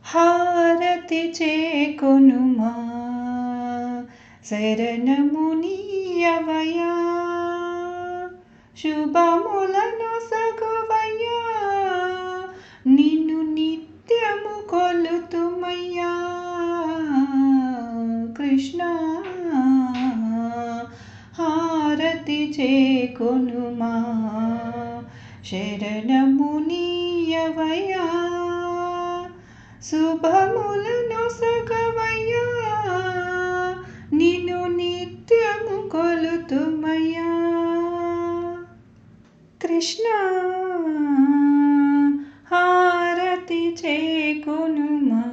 హారతి చేకొనుమా శరణమునీయవయ్యా శుభములను సగువయ్యా నిన్ను నిత్యము కొలుతుమయ్యా కృష్ణ హారతి చేకొనుమా శరణమునీయవయ్యా శుభములను సగవయ్యా నిన్ను నిత్యము కొలుతుమయ్యా కృష్ణ హారతి చేకొనుమా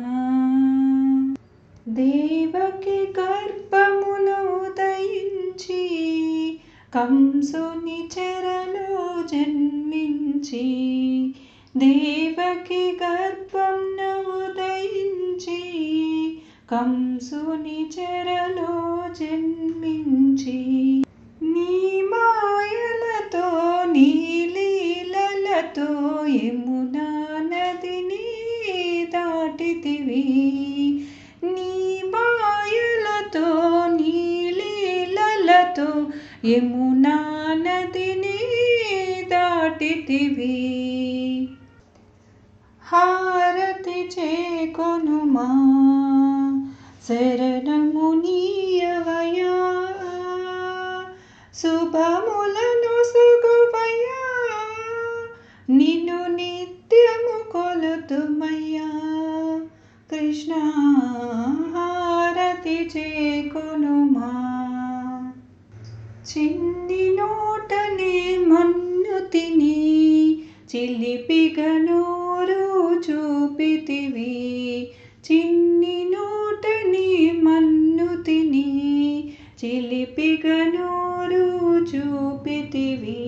దేవకి గర్భమున ఉదయించి కంసుని చెరలో జన్మించి దేవకి గర్భమున ఉదయించి కంసుని చెరలో జన్మించి నీ మాయలతో నీ లీలలతో యమునా నదిని దాటితివి నీ మాయలతో నీ లీలలతో యమునా నదిని దాటితివి హారతి చేకొనుమా శరణమునీయవయ్యా శుభములను సగువయ్యా నిన్ను నిత్యము కొలుతుమయ్యా కృష్ణ హారతి చేకొనుమా చిన్ని నోటనే మన్ను తిని చిలిపిగా నోరు చూపితివి చిన్ని నోటని మన్ను తిని చిలిపిగా నోరు చూపితివి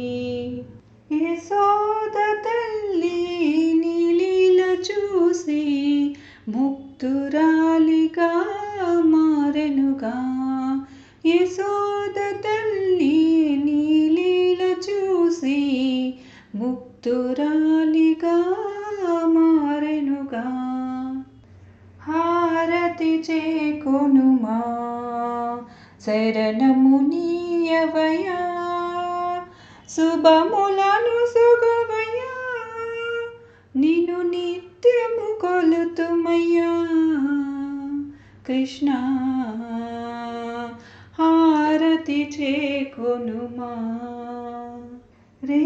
యశోద తల్లి నీ లీల చూసి ముక్తురాలిగా మారెనుగా యశోద తల్లి నీ లీల చూసి ముక్తురాలిగా మారెనుగా హారతి చేకొనుమా శరణమునీయవయ్యా శుభములను సగువయ్యా నిన్ను నిత్యము కొలుతుమయ్యా కృష్ణ హారతి చేకొనుమా రే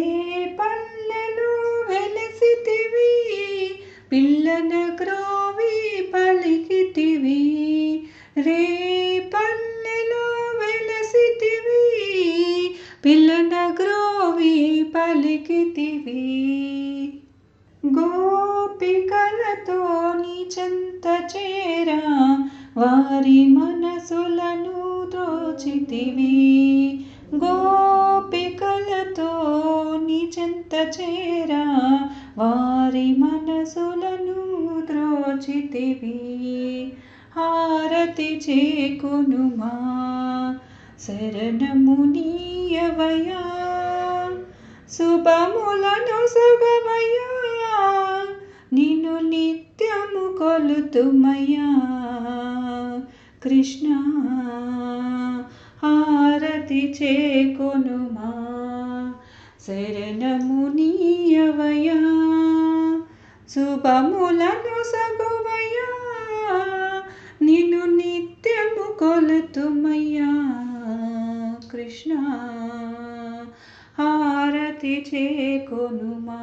పల్లెలో వెలసితివి పిల్లన క్రోవి పలికితివి రే పల్లెలో వెలసితివి పిల్లన క్రోవి పలికితివి గోపికలతో నీ చెంత చేరా వారి మనసులను దోచితివి గోపికలతో నీ చెంత చేరా వారి మనసులను ద్రోచితివి హారతి చేకొనుమా శరణమునీయవయ్యా శుభములను సగవయ్యా నిన్ను నిత్యము కొలుతుమయ్యా కృష్ణ హారతి చేకొనుమా శరణమునీయవయ్యా శుభములను సగువయ్యా నిన్ను నిత్యము కొలుతుమయ్యా కృష్ణ హారతి చేకొనుమా